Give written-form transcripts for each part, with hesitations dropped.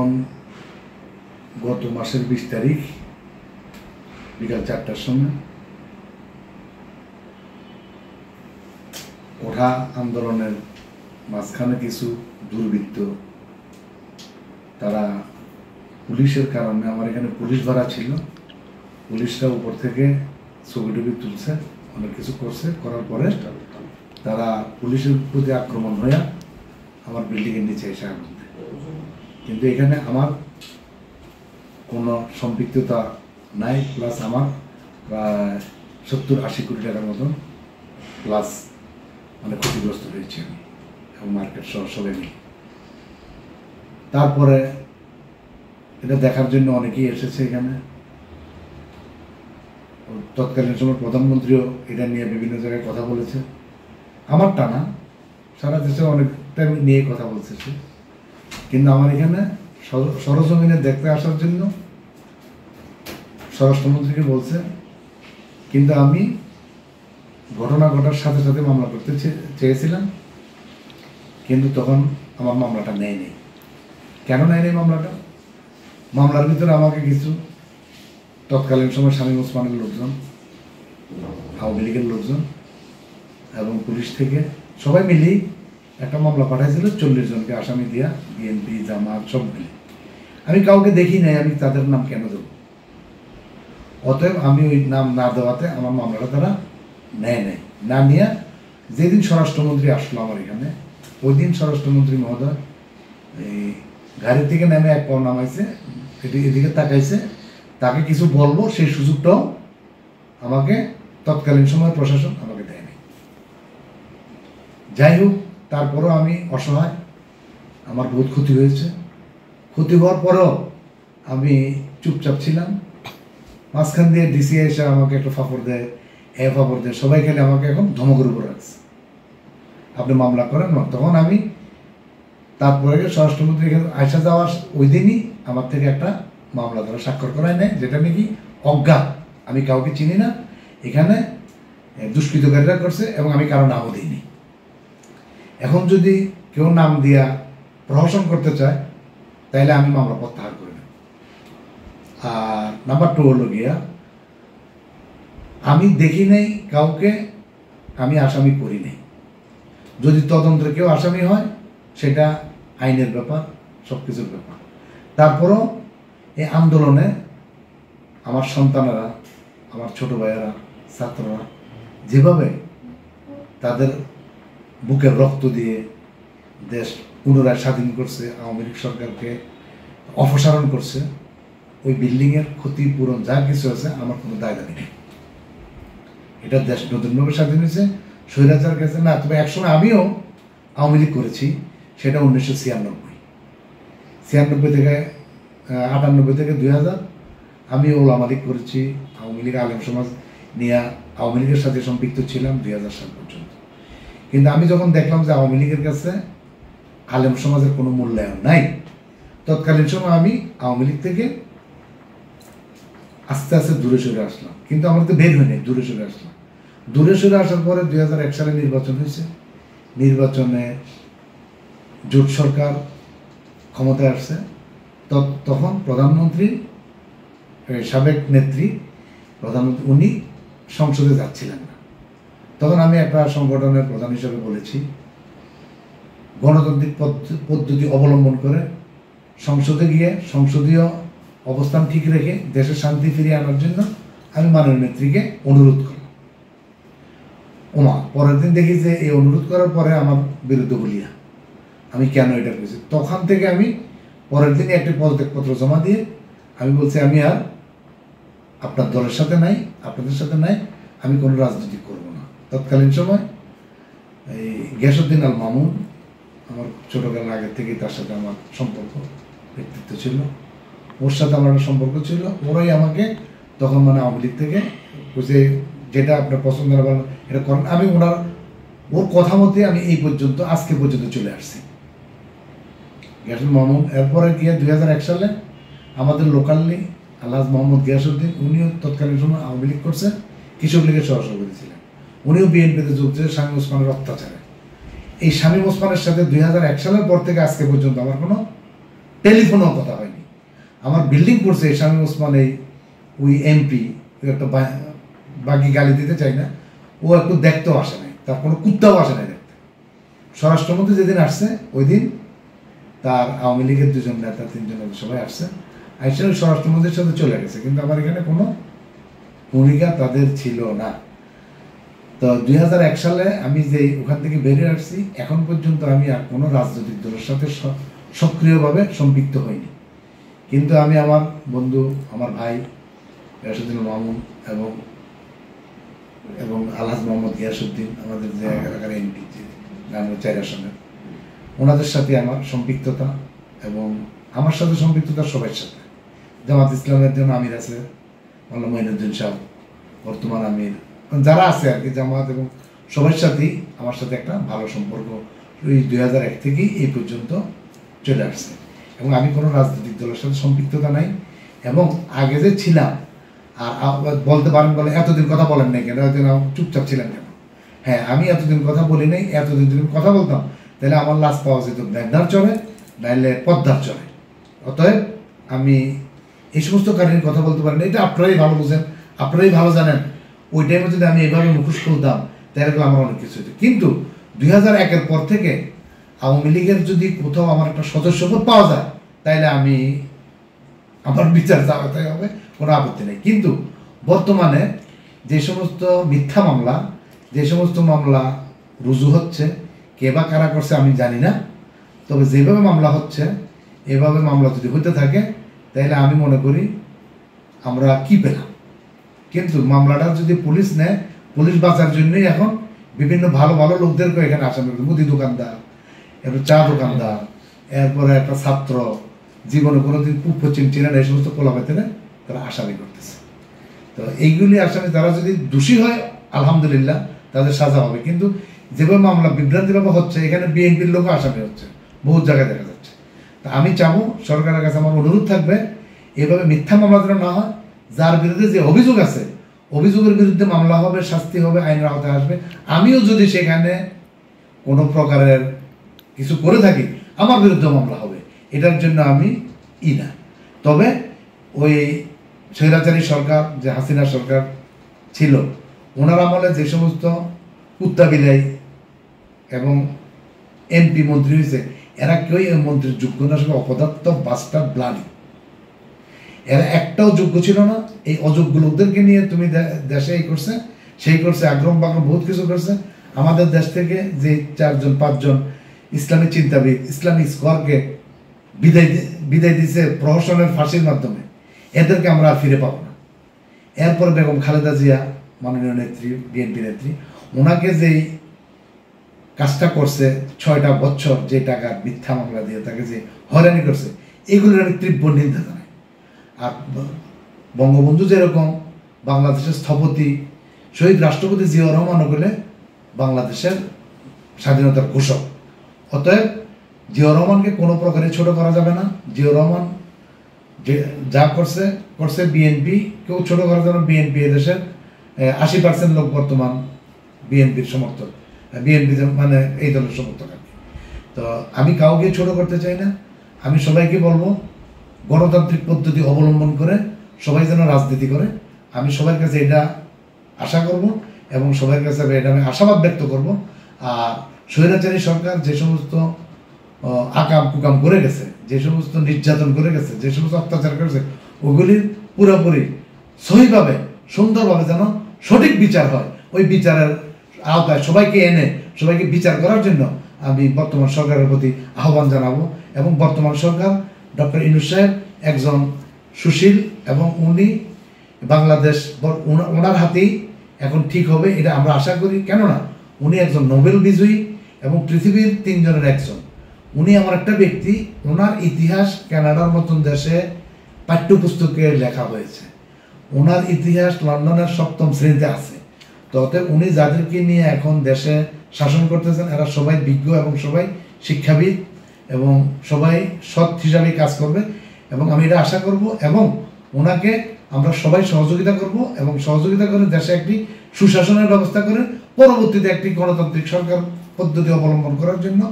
তখন গত মাসের 20 তারিখ বিকাল 4টার সময় কোঠা আন্দোলনের মাঝখানে কিছু দুর্বৃত্ত তারা পুলিশের কারণে, আমার এখানে পুলিশ ভাড়া ছিল, পুলিশরা উপর থেকে ছবি টবি তুলছে, অনেক কিছু করছে, করার পরে তারা পুলিশের প্রতি আক্রমণ হয়ে আমার বিল্ডিংয়ের নিচে এসে আগুন দেয়। কিন্তু এখানে আমার কোনো সম্পৃক্ততা নাই, প্লাস আমার প্রায় 70-80 কোটি টাকার মতন প্লাস মানে ক্ষতিগ্রস্ত হয়েছি আমি এবং মার্কেট সহ সবাই মিলে। তারপরে এটা দেখার জন্য অনেকেই এসেছে এখানে। তৎকালীন সময় প্রধানমন্ত্রীও এটা নিয়ে বিভিন্ন জায়গায় কথা বলেছে। আমার টানা সারা দেশে অনেকটা নিয়ে কথা বলছে সে, কিন্তু আমার এখানে সরজমিনে দেখতে আসার জন্য স্বরাষ্ট্রমন্ত্রীকে বলছে, কিন্তু আমি ঘটনা ঘটার সাথে সাথে মামলা করতে চেয়েছিলাম, কিন্তু তখন আমার মামলাটা নেয়নি। কেন নেয়নি মামলাটা? মামলার ভিতরে আমাকে কিছু তৎকালীন সময় শামীম ওসমানের লোকজন, আওয়ামী লীগের লোকজন এবং পুলিশ থেকে সবাই মিলেই একটা মামলা পাঠাইছিল 40 জনকে আসামি দিয়া, বিএনপি জামাত সব মিলে। আমি কাউকে দেখি নাই, আমি তাদের নাম কেন দেব? অতএব আমি ওই নাম না দেওয়াতে আমার মামলাটা তারা নেয় নাই। না নিয়ে যেদিন স্বরাষ্ট্রমন্ত্রী আসলো আমার এখানে, ওই দিন স্বরাষ্ট্রমন্ত্রী মহোদয় এই গাড়ি থেকে নেমে এক পাও নামাইছে, এদিকে তাকাইছে, তাকে কিছু বলবো সেই সুযোগটাও আমাকে তৎকালীন সময় প্রশাসন আমাকে দেয়নি। যাই হোক, তারপরেও আমি অসহায়, আমার বহুত ক্ষতি হয়েছে। ক্ষতি হওয়ার পরেও আমি চুপচাপ ছিলাম। মাঝখান দিয়ে ডিসি এসে আমাকে একটা ফাপড় দেয়, ফাপড় দেয়, সবাই খেলে আমাকে এখন ধমকের উপর রাখছে, আপনি মামলা করেন না। তখন আমি তারপরে স্বরাষ্ট্রমন্ত্রী এখানে আইসা যাওয়ার ওই দিনই আমার থেকে একটা মামলা ধরা স্বাক্ষর করায় নেয়, যেটা নাকি অজ্ঞাত, আমি কাউকে চিনি না, এখানে দুষ্কৃতকারীরা করছে এবং আমি কারো নামও দিইনি। এখন যদি কেউ নাম দিয়া প্রহসন করতে চায় তাইলে আমি মামলা প্রত্যাহার করি না। আর নাম্বার 2 হলো গিয়া, আমি দেখি নাই কাউকে, আমি আসামি করি নাই। যদি তদন্তে কেউ আসামি হয় সেটা আইনের ব্যাপার, সব কিছুর ব্যাপার। তারপরও এই আন্দোলনে আমার সন্তানেরা, আমার ছোট ভাইয়েরা, ছাত্ররা যেভাবে তাদের বুকের রক্ত দিয়ে দেশ পুনরায় স্বাধীন করছে, আওয়ামী লীগ সরকারকে অপসারণ করছে, ওই বিল্ডিংয়ের ক্ষতিপূরণ যা কিছু আছে আমার কোনো দায় দাবি নেই। এটা দেশ নতুনভাবে স্বাধীন হয়েছে, স্বৈরাচার কাছে না। তবে একসময় আমিও আওয়ামী লীগ করেছি, সেটা 1996 থেকে 98 থেকে 2000 আমি ওলামা লীগ করেছি। আওয়ামী লীগ আলেম সমাজ নিয়ে আওয়ামী লীগের সাথে সম্পৃক্ত ছিলাম 2000 সাল পর্যন্ত। কিন্তু আমি যখন দেখলাম যে আওয়ামী লীগের কাছে আলেম সমাজের কোনো মূল্যায়ন নাই, তৎকালীন সময় আমি আওয়ামী লীগ থেকে আস্তে আস্তে দূরে সরে আসলাম। কিন্তু আমার তো বের হয়নি, দূরে সরে আসলাম। দূরে সরে আসার পরে 2001 সালে নির্বাচন হয়েছে। নির্বাচনে জোট সরকার ক্ষমতায় আসছে। তখন প্রধানমন্ত্রী, সাবেক নেত্রী প্রধানমন্ত্রী, উনি সংসদে যাচ্ছিলেন না। তখন আমি একটা সংগঠনের প্রধান হিসেবে বলেছি, গণতান্ত্রিক পদ্ধতি অবলম্বন করে সংসদে গিয়ে সংসদীয় অবস্থান ঠিক রেখে দেশের শান্তি ফিরিয়ে আনার জন্য আমি মাননীয় নেত্রীকে অনুরোধ করলাম। পরের দিন দেখি যে এই অনুরোধ করার পরে আমার বিরুদ্ধে বলিয়া আমি কেন এটা করেছি। তখন থেকে আমি পরের দিনে একটি পদত্যাগপত্র জমা দিয়ে আমি বলছি, আমি আর আপনার দলের সাথে নাই, আপনাদের সাথে নাই, আমি কোনো রাজনীতি করব না। তৎকালীন সময় এই গিয়াসউদ্দিন আল মামুন, আমার ছোটবেলার আগের থেকেই তার সাথে আমার সম্পর্ক, ব্যক্তিত্ব ছিল, ওর সাথে আমার একটা সম্পর্ক ছিল। ওরাই আমাকে তখন মানে আওয়ামী লীগ থেকে বুঝে যেটা আপনার পছন্দ না এটা করেন, আমি ওর কথা মতে আমি এই পর্যন্ত আজকে পর্যন্ত চলে আসছি। গিয়াসউদ্দিন মামুন এরপরে গিয়ে 2001 সালে আমাদের লোকালি আলহাজ মোহাম্মদ গিয়াসউদ্দিন, উনিও তৎকালীন সময় আওয়ামী লীগ করছে, কৃষক লীগের সহসভাপতি ছিলেন, উনিও বিএনপিতে যোগ দিয়েছে শামীম ওসমানের অত্যাচারে। এই শামীম ওসমানের সাথে 2001 সালের পর থেকে আজকে পর্যন্ত আমার কোনো টেলিফোনেও কথা হয়নি। আমার বিল্ডিং করছে শামীম ওসমান, ওই এমপি একটা বাকি গালি দিতে চাই না, ও একটু দেখতেও আসে নাই, তার কোনো কুত্তাও আসে নাই দেখতে। স্বরাষ্ট্রমন্ত্রী যেদিন আসছে ওই দিন তার আওয়ামী লীগের 2জন নেতা 3জন সবাই আসছে, আইসা স্বরাষ্ট্রমন্ত্রীর সাথে চলে গেছে, কিন্তু আমার এখানে কোনো ভূমিকা তাদের ছিল না। তো 2001 সালে আমি যে ওখান থেকে বেরিয়ে আসছি, এখন পর্যন্ত আমি আর কোনো রাজনৈতিক দলের সাথে সক্রিয়ভাবে সম্পৃক্ত হইনি। কিন্তু আমি আমার বন্ধু, আমার ভাই গিয়াসউদ্দিন মামুন এবং আলহাজ মোহাম্মদ গিয়াসউদ্দিন, আমাদের যে এলাকার এমপি, গ্রামের 4 আসনের, ওনাদের সাথে আমার সম্পৃক্ততা, এবং আমার সাথে সম্পৃক্ততা সবার সাথে। জামাত ইসলামের জন্য আমির আছে মোল্লা মঈনুদ্দিন সাহেব, বর্তমান আমির, যারা আছে আর কি জামাত, এবং সবার সাথেই আমার সাথে একটা ভালো সম্পর্ক ওই 2001 থেকেই এই পর্যন্ত চলে আসছে। এবং আমি কোনো রাজনৈতিক দলের সাথে সম্পৃক্ততা নাই, এবং আগে যে ছিলাম, আর বলতে পারেন বলে এতদিন কথা বলেন নাই কেন, এতদিন চুপচাপ ছিলেন কেন? হ্যাঁ, আমি এতদিন কথা বলি নাই। এতদিন যদি কথা বলতাম তাহলে আমার লাশ পাওয়া যেত মেঘনার চরে, নাইলে পদ্মার চরে। অতএব আমি এই সমস্ত কাহিনীর কথা বলতে পারি না, এটা আপনারাই ভালো বুঝেন, আপনারাই ভালো জানেন। ওই টাইমে যদি আমি এইভাবে মুখোশ খুলতাম তাহলে আমার অনেক কিছু হতো। কিন্তু 2001-এর পর থেকে আওয়ামী লীগের যদি কোথাও আমার একটা সদস্যপদ পাওয়া যায় তাহলে আমি আমার বিচার চালাতে হবে, কোনো আপত্তি নেই। কিন্তু বর্তমানে যে সমস্ত মিথ্যা মামলা, যে সমস্ত মামলা রুজু হচ্ছে, কে বা কারা করছে আমি জানি না, তবে যেভাবে মামলা হচ্ছে এভাবে মামলা যদি হতে থাকে তাহলে আমি মনে করি আমরা কি পেলাম। কিন্তু মামলাটা যদি পুলিশ নেয়, পুলিশ বাঁচার জন্যই এখন বিভিন্ন ভালো ভালো লোকদেরকে এখানে আসামি করছে। মুদি দোকানদার, এরপর চা দোকানদার, এরপরে একটা ছাত্র, জীবনে কোনোদিন পশ্চিম চিনেন, এই সমস্ত কোলাপেতে তারা আসামি করতেছে। তো এইগুলি আসামি, তারা যদি দোষী হয় আলহামদুলিল্লাহ তাদের সাজা হবে। কিন্তু যেভাবে মামলা বিভ্রান্তিভাবে হচ্ছে, এখানে বিএনপির লোকও আসামি হচ্ছে, বহু জায়গায় দেখা যাচ্ছে। তা আমি চাবো, সরকারের কাছে আমার অনুরোধ থাকবে, এভাবে মিথ্যা মামলা যেন না হয়। যার বিরুদ্ধে যে অভিযোগ আছে, অভিযোগের বিরুদ্ধে মামলা হবে, শাস্তি হবে, আইনের আওতায় আসবে। আমিও যদি সেখানে কোনো প্রকারের কিছু করে থাকি, আমার বিরুদ্ধে মামলা হবে, এটার জন্য আমি না। তবে ওই স্বৈরাচারী সরকার, যে হাসিনা সরকার ছিল, ওনার আমলে যে সমস্ত কুত্তা বিলাই এবং এমপি মন্ত্রী হয়েছে, এরা কেউই এই মন্ত্রীর যোগ্য না, সঙ্গে অপদার্থ, বাস্টার, ব্লাডি। এরা একটাও যোগ্য ছিল না। এই অযোগ্য লোকদেরকে নিয়ে তুমি দেশে এই করছে, সেই করছে, আগ্রহ বাগ্রহ বহুত কিছু করছে। আমাদের দেশ থেকে যে 4-5জন ইসলামী চিন্তাবিদ, ইসলামিক স্কোয়ারকে বিদায় দিছে প্রহসনের ফাঁসির মাধ্যমে, এদেরকে আমরা আর ফিরে পাবো না। এরপর বেগম খালেদা জিয়া, মাননীয় নেত্রী, বিএনপি নেত্রী, ওনাকে যেই কাজটা করছে 6টা বছর, যে টাকার মিথ্যা মামলা দিয়ে তাকে যে হয়রানি করছে, এগুলোর আমি তীব্র নিন্দা জানাই। আর বঙ্গবন্ধু যেরকম বাংলাদেশের স্থপতি, শহীদ রাষ্ট্রপতি জিয়াউর রহমানও বলে বাংলাদেশের স্বাধীনতার ঘোষক। অতএব জিয়াউর রহমানকে কোনো প্রকারে ছোট করা যাবে না। জিয়াউর রহমান যে যা করছে বিএনপি কেউ ছোট করা যাবে না। বিএনপি এদেশের 80% লোক বর্তমান বিএনপির সমর্থক, বিএনপি মানে এই দলের সমর্থক আর কি। তো আমি কাউকে ছোট করতে চাই না। আমি সবাইকে বলবো, গণতান্ত্রিক পদ্ধতি অবলম্বন করে সবাই যেন রাজনীতি করে। আমি সবার কাছে এটা আশা করব, এবং সবার কাছে এটা আমি আশাবাদ ব্যক্ত করব। আর স্বৈরাচারী সরকার যে সমস্ত আকাম কুকাম করে গেছে, যে সমস্ত নির্যাতন করে গেছে, যে সমস্ত অত্যাচার করেছে, ওগুলির পুরোপুরি সহিভাবে, সুন্দরভাবে যেন সঠিক বিচার হয়। ওই বিচারের আওতায় সবাইকে এনে সবাইকে বিচার করার জন্য আমি বর্তমান সরকারের প্রতি আহ্বান জানাবো। এবং বর্তমান সরকার, ডক্টর ইউনূস সাহেব একজন সুশীল, এবং উনি বাংলাদেশ ওনার হাতেই এখন ঠিক হবে, এটা আমরা আশা করি। কেননা উনি একজন নোবেল বিজয়ী এবং পৃথিবীর 3 জনের একজন। উনি আমার একটা ব্যক্তি, ওনার ইতিহাস কানাডার মতন দেশে পাঠ্যপুস্তকে লেখা হয়েছে। ওনার ইতিহাস লন্ডনের 7ম শ্রেণীতে আছে। তো অতএব উনি যাদেরকে নিয়ে এখন দেশে শাসন করতেছেন, এরা সবাই বিজ্ঞ এবং সবাই শিক্ষাবিদ এবং সবাই সৎ হিসাবে কাজ করবে। এবং আমি এটা আশা করব, এবং ওনাকে আমরা সবাই সহযোগিতা করব, এবং সহযোগিতা করে দেশে একটি সুশাসনের ব্যবস্থা করে পরবর্তীতে একটি গণতান্ত্রিক সরকার পদ্ধতি অবলম্বন করার জন্য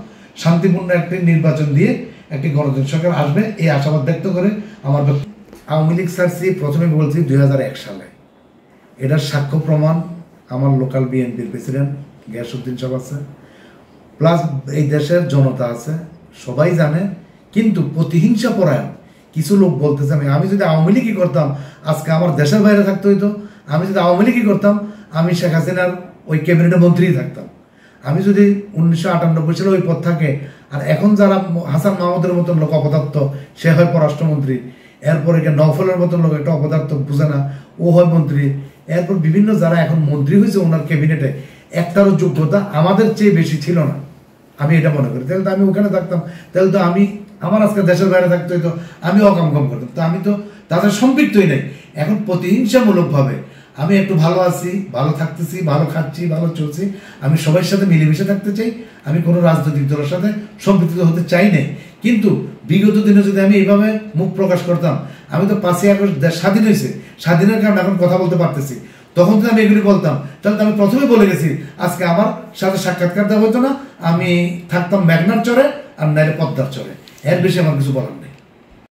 শান্তিপূর্ণ একটি নির্বাচন দিয়ে একটি গণতান্ত্রিক সরকার আসবে এই আশাবাদ ব্যক্ত করে আমার আওয়ামী লীগ ছাড়ছি প্রথমে বলছি 2001 সালে। এটার সাক্ষ্য প্রমাণ আমার লোকাল বিএনপির প্রেসিডেন্ট গিয়াসউদ্দিন সাহেব আছে, প্লাস এই দেশের জনতা আছে, সবাই জানে। কিন্তু প্রতিহিংসা পরায়ণ কিছু লোক বলতেছে আমি যদি আওয়ামী লীগই করতাম আজকে আমার দেশের বাইরে থাকতে হইতো, আমি যদি আওয়ামী লীগই করতাম আমি শেখ হাসিনার ওই ক্যাবিনেটের মন্ত্রীই থাকতাম, আমি যদি 1998 সালে ওই পদ থাকে। আর এখন যারা হাসান মাহমুদের মতন লোক অপদার্থ, সে হয় পররাষ্ট্রমন্ত্রী, এরপর নওফলের মতন লোক একটা অপদার্থ বুঝে না, ও হয় মন্ত্রী, এরপর বিভিন্ন যারা এখন মন্ত্রী হয়েছে ওনার ক্যাবিনেটে, একটারও যোগ্যতা আমাদের চেয়ে বেশি ছিল না, আমি এটা মনে করি। তাহলে তো আমি ওখানে থাকতাম, তাহলে তো আমার আজকে দেশের বাইরে থাকতে হইতো, আমি অকাম করতাম। তো আমি তো তাদের সম্পৃক্তই নেই। এখন প্রতিহিংসামূলকভাবে আমি একটু ভালো আছি, ভালো থাকতেছি, ভালো খাচ্ছি, ভালো চলছি, আমি সবার সাথে মিলেমিশে থাকতে চাই, আমি কোনো রাজনৈতিক দলের সাথে সম্পৃক্ত হতে চাই নাই। কিন্তু বিগত দিনে যদি আমি এইভাবে মুখ প্রকাশ করতাম, আমি তো 5ই আগস্ট দেশ স্বাধীন হয়েছে, স্বাধীনের কারণে এখন কথা বলতে পারতেছি, তখন যদি আমি এগুলি বলতাম তাহলে তো আমি প্রথমে বলে গেছি আজকে আমার সাথে সাক্ষাৎকার দেওয়া হতো না, আমি থাকতাম মেঘনার চরে আর নাইলে পদ্মার চরে, এর বেশি আমার কিছু বলার